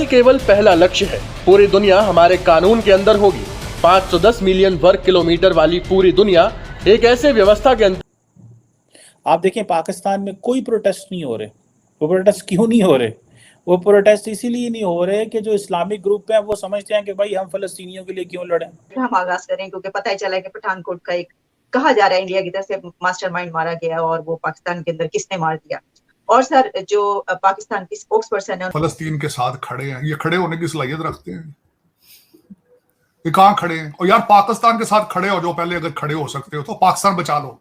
केवल पहला लक्ष्य है, पूरी दुनिया हमारे कानून के अंदर होगी। 510 मिलियन वर्ग किलोमीटर वाली पूरी दुनिया एक ऐसे व्यवस्था के अंदर। आप देखें पाकिस्तान में कोई प्रोटेस्ट नहीं हो रहे। वो प्रोटेस्ट क्यों नहीं हो रहे? वो प्रोटेस्ट इसीलिए नहीं हो रहे कि जो इस्लामिक ग्रुप है वो समझते हैं कि भाई हम फलस्तीनियों के लिए क्यों लड़ें। हम आगाज करें क्योंकि पता ही चला है कि पठानकोट का एक कहा जा रहा है इंडिया की तरफ से मास्टरमाइंड मारा गया और वो पाकिस्तान के अंदर किसने मार दिया। और सर जो पाकिस्तान की स्पोक्स पर्सन है फलस्तीन के साथ खड़े हैं, ये खड़े होने की सलाहियत रखते हैं? ये कहां खड़े हैं? और यार पाकिस्तान के साथ खड़े हो जो पहले, अगर खड़े हो सकते हो तो पाकिस्तान बचा लो।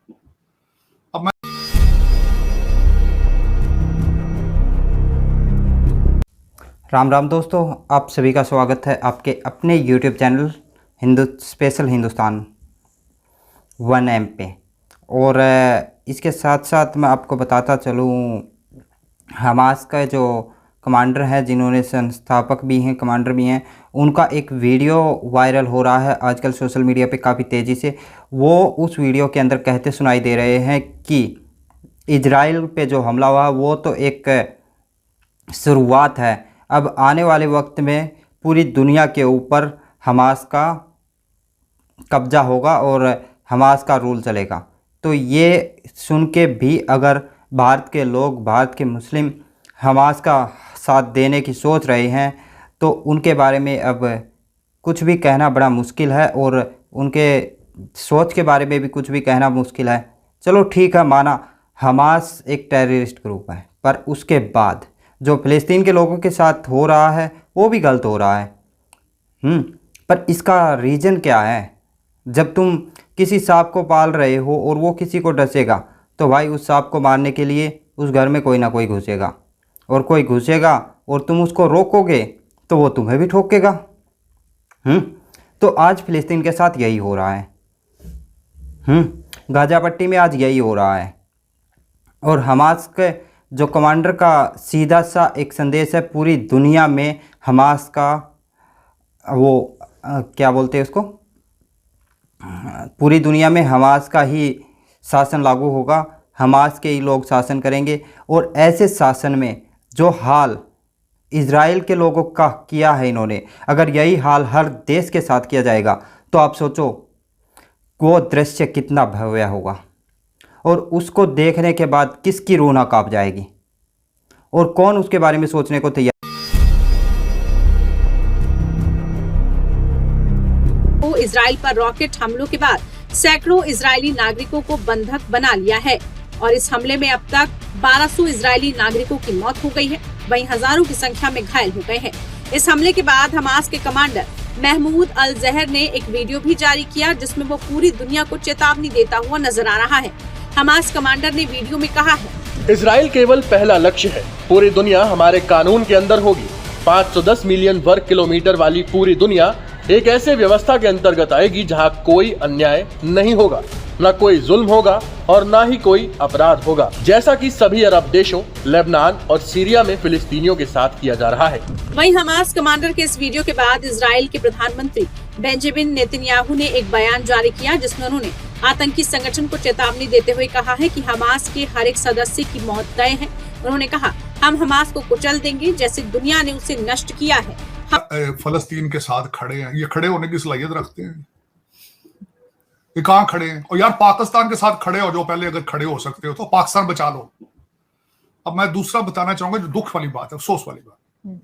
अब मैं राम राम दोस्तों, आप सभी का स्वागत है आपके अपने YouTube channel special Hindustan 1M पे। और इसके साथ साथ मैं आपको बताता चलूँ, हमास का जो कमांडर है, जिन्होंने संस्थापक भी हैं, कमांडर भी हैं, उनका एक वीडियो वायरल हो रहा है आजकल सोशल मीडिया पे काफ़ी तेज़ी से। वो उस वीडियो के अंदर कहते सुनाई दे रहे हैं कि इजराइल पे जो हमला हुआ वो तो एक शुरुआत है, अब आने वाले वक्त में पूरी दुनिया के ऊपर हमास का कब्ज़ा होगा और हमास का रूल चलेगा। तो ये सुन के भी अगर भारत के लोग, भारत के मुस्लिम हमास का साथ देने की सोच रहे हैं तो उनके बारे में अब कुछ भी कहना बड़ा मुश्किल है और उनके सोच के बारे में भी कुछ भी कहना मुश्किल है। चलो ठीक है, माना हमास एक टेररिस्ट ग्रुप है, पर उसके बाद जो फ़लस्तीन के लोगों के साथ हो रहा है वो भी गलत हो रहा है। पर इसका रीज़न क्या है? जब तुम किसी सांप को पाल रहे हो और वो किसी को डसेगा तो भाई उस सांप को मारने के लिए उस घर में कोई ना कोई घुसेगा, और कोई घुसेगा और तुम उसको रोकोगे तो वो तुम्हें भी ठोकेगा। तो आज फ़लस्तीन के साथ यही हो रहा है। गाज़ा पट्टी में आज यही हो रहा है। और हमास के जो कमांडर का सीधा सा एक संदेश है, पूरी दुनिया में हमास का वो क्या बोलते हैं उसको, पूरी दुनिया में हमास का ही शासन लागू होगा, हमास के ही लोग शासन करेंगे। और ऐसे शासन में जो हाल इजराइल के लोगों का किया है इन्होंने, अगर यही हाल हर देश के साथ किया जाएगा तो आप सोचो वो दृश्य कितना भव्य होगा। और उसको देखने के बाद किसकी रूह ना कांप जाएगी, और कौन उसके बारे में सोचने को तैयार। इजराइल पर रॉकेट हमलों के बाद सैकड़ों इजरायली नागरिकों को बंधक बना लिया है और इस हमले में अब तक 1200 इजरायली नागरिकों की मौत हो गई है, वहीं हजारों की संख्या में घायल हो गए हैं। इस हमले के बाद हमास के कमांडर महमूद अल जहर ने एक वीडियो भी जारी किया जिसमें वो पूरी दुनिया को चेतावनी देता हुआ नजर आ रहा है। हमास कमांडर ने वीडियो में कहा है, इजराइल केवल पहला लक्ष्य है, पूरी दुनिया हमारे कानून के अंदर होगी। 510 मिलियन वर्ग किलोमीटर वाली पूरी दुनिया एक ऐसे व्यवस्था के अंतर्गत आएगी जहां कोई अन्याय नहीं होगा, न कोई जुल्म होगा और न ही कोई अपराध होगा, जैसा कि सभी अरब देशों, लेबनान और सीरिया में फिलिस्तीनियों के साथ किया जा रहा है। वहीं हमास कमांडर के इस वीडियो के बाद इजराइल के प्रधानमंत्री बेंजामिन नेतन्याहू ने एक बयान जारी किया जिसमें उन्होंने आतंकी संगठन को चेतावनी देते हुए कहा है कि हमास के हर एक सदस्य की मौत तय है। उन्होंने कहा, हम हमास को कुचल देंगे जैसे दुनिया ने उसे नष्ट किया है। फलस्तीन के साथ खड़े हैं, ये खड़े होने की सलाहियत रखते हैं? ये कहां खड़े हैं? और यार पाकिस्तान के साथ खड़े हो जो पहले, अगर खड़े हो सकते हो तो पाकिस्तान बचा लो। अब मैं दूसरा बताना चाहूंगा जो दुख वाली बात है, अफसोस वाली बात।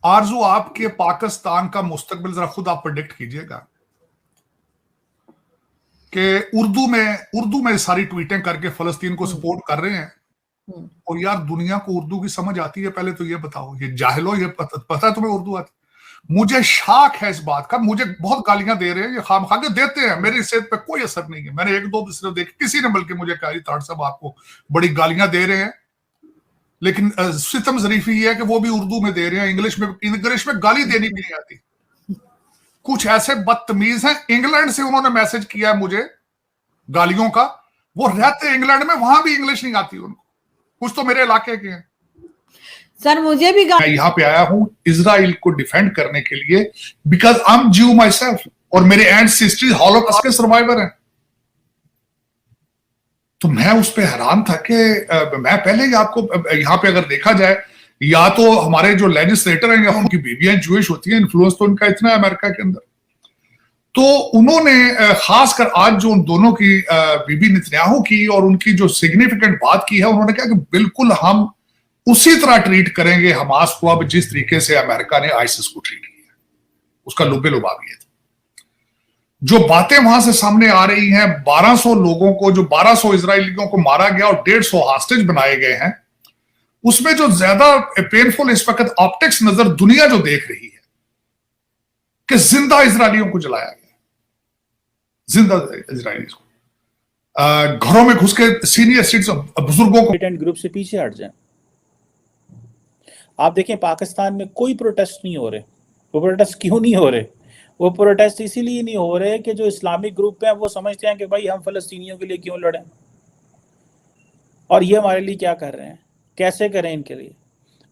आरजू, आपके पाकिस्तान का मुस्तकबिल जरा खुद आप प्रेडिक्ट कीजिएगा कि उर्दू में सारी ट्वीटें करके फलस्तीन को सपोर्ट कर रहे हैं, और यार दुनिया को उर्दू की समझ आती है? पहले तो ये बताओ, ये जाहिलो, ये पता है तुम्हें उर्दू आती? मुझे शाक है इस बात का। मुझे बहुत गालियां दे रहे हैं, ये खामखा के देते हैं, मेरी सेहत पे कोई असर नहीं है। मैंने एक दो सिर्फ देखे, किसी ने बल्कि मुझे कहा ताड़ साहब आपको बड़ी गालियां दे रहे हैं, लेकिन सितम जरीफी ये है कि वो भी उर्दू में दे रहे हैं, इंग्लिश में गाली देनी भी नहीं आती। कुछ ऐसे बदतमीज हैं, इंग्लैंड से उन्होंने मैसेज किया है मुझे गालियों का, वो रहते इंग्लैंड में, वहां भी इंग्लिश नहीं आती उनको, कुछ तो मेरे इलाके के हैं। सर मुझे भी मैं यहाँ पे आया हूं इजराइल को डिफेंड करने के लिए, बिकॉज आई एम ज्यू माई सेल्फ, और मेरे एंसेस्टर्स हॉलोकॉस्ट के सर्वाइवर हैं। तो मैं उस पर हैरान था कि मैं पहले ही आपको यहाँ पे अगर देखा जाए या तो हमारे जो लेजिस्लेटर हैं या उनकी बीवियां ज्यूइश होती हैं, इन्फ्लुएंस तो उनका इतना है अमेरिका के अंदर। तो उन्होंने खासकर आज जो उन दोनों की बीबी नेतन्याहू की और उनकी जो सिग्निफिकेंट बात की है, उन्होंने कहा कि बिल्कुल हम उसी तरह ट्रीट करेंगे हमास को अब जिस तरीके से अमेरिका ने आइसिस को ट्रीट किया। उसका लुबे लुबाव ये था। जो बातें वहां से सामने आ रही हैं, 1200 लोगों को, जो 1200 इजरायलियों को मारा गया और 150 हॉस्टेज बनाए गए हैं, उसमें जो ज्यादा पेनफुल इस वक्त ऑप्टिक्स नजर दुनिया जो देख रही है कि जिंदा इजरायलियों को जलाया गया, जिंदा इजरायली को घरों में घुस के सीनियर सिटीजन बुजुर्गों को। मिलिटेंट ग्रुप से पीछे हट जाए। आप देखें पाकिस्तान में कोई प्रोटेस्ट नहीं हो रहे। वो प्रोटेस्ट क्यों नहीं हो रहे? वो प्रोटेस्ट इसीलिए नहीं हो रहे कि जो इस्लामिक ग्रुप हैं वो समझते हैं कि भाई हम फलस्तीनियों के लिए क्यों लड़ें, और ये हमारे लिए क्या कर रहे हैं, कैसे करें इनके लिए।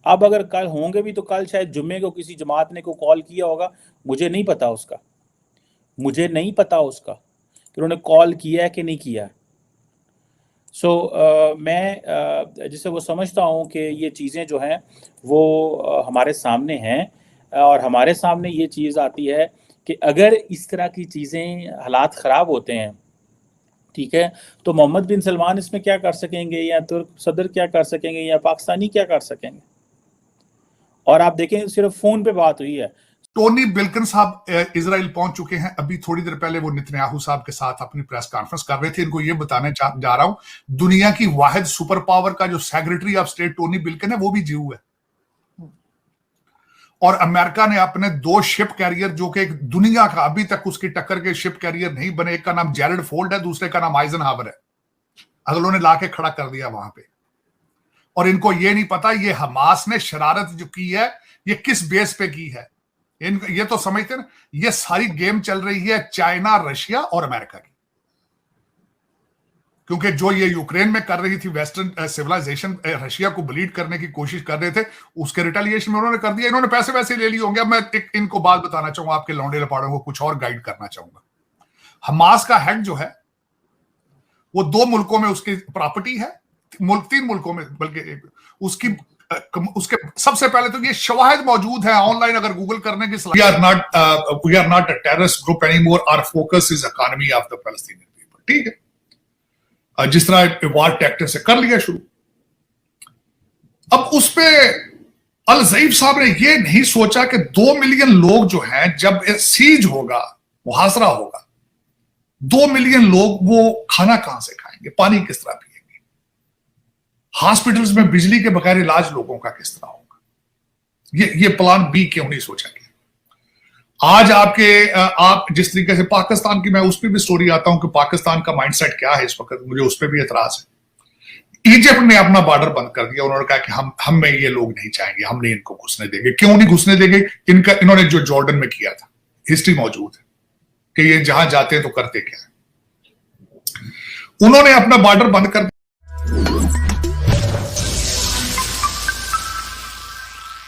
अब अगर कल होंगे भी तो कल शायद जुम्मे को किसी जमात ने को कॉल किया होगा, मुझे नहीं पता उसका कि उन्होंने कॉल किया है कि नहीं किया। मैं जिसे वो समझता हूँ कि ये चीज़ें जो हैं वो हमारे सामने हैं, और हमारे सामने ये चीज़ आती है कि अगर इस तरह की चीज़ें, हालात ख़राब होते हैं, ठीक है, तो मोहम्मद बिन सलमान इसमें क्या कर सकेंगे, या तुर्क सदर क्या कर सकेंगे, या पाकिस्तानी क्या कर सकेंगे। और आप देखें सिर्फ फ़ोन पे बात हुई है। टोनी ब्लिंकन साहब इजराइल पहुंच चुके हैं। अभी थोड़ी देर पहले वो नेतन्याहू साहब के साथ अपनी प्रेस कॉन्फ्रेंस कर रहे थे। इनको ये बताने जा रहा हूं, दुनिया की वाहिद सुपर पावर का जो secretary of state Tony Blinken है वो भी जीव है। और अमेरिका ने अपने 2 शिप कैरियर, जो कि दुनिया का अभी तक उसकी टक्कर के शिप कैरियर नहीं बने, एक का नाम जेरड फोर्ड है, दूसरे का नाम आइजनहावर है, अगलों ने लाके खड़ा कर दिया वहां पे। और इनको ये नहीं पता ये हमास ने शरारत जो की है ये किस बेस पे की है। ये तो समझते ना, ये सारी गेम चल रही है चाइना, रशिया और अमेरिका की। क्योंकि जो ये यूक्रेन में कर रही थी वेस्टर्न सिविलाइजेशन, रशिया को ब्लीड करने की कोशिश कर रहे थे, उसके रिटेलिएशन में उन्होंने कर दिया। इन्होंने पैसे वैसे ले लिए होंगे। अब मैं इनको बात बताना चाहूंगा, आपके लौंडे लपाड़ों को कुछ और गाइड करना चाहूंगा। हमास का हेड जो है वो 2 मुल्कों में उसकी प्रॉपर्टी है, 3 मुल्कों में बल्कि उसके सबसे पहले तो ये शवाहिद मौजूद है ऑनलाइन, अगर गूगल करने की we are not a terrorist group anymore, our focus is economy of the Palestinian people. ठीक है, जिस तरह वार टैक्टिक्स से कर लिया शुरू। अब उस पे अल ज़ईफ साहब ने ये नहीं सोचा कि 2 मिलियन लोग जो हैं, जब सीज होगा, मुहासरा होगा, 2 मिलियन लोग वो खाना कहां से खाएंगे, पानी किस तरह पिएंगे, हॉस्पिटल्स में बिजली के बगैर इलाज लोगों का किस तरह होगा। ये प्लान बी क्यों नहीं सोचा गया। आज आप जिस तरीके से पाकिस्तान की, मैं उस पर भी स्टोरी आता हूं कि पाकिस्तान का माइंडसेट क्या है इस वक्त, मुझे उस पर भी एतराज है। इजिप्ट ने अपना बॉर्डर बंद कर दिया। उन्होंने कहा कि हम में ये लोग नहीं चाहेंगे, हम नहीं इनको घुसने देंगे। क्यों नहीं घुसने देंगे? इन्होंने जो जॉर्डन में किया था, हिस्ट्री मौजूद है कि ये जहां जाते हैं तो करते क्या है। उन्होंने अपना बॉर्डर बंद कर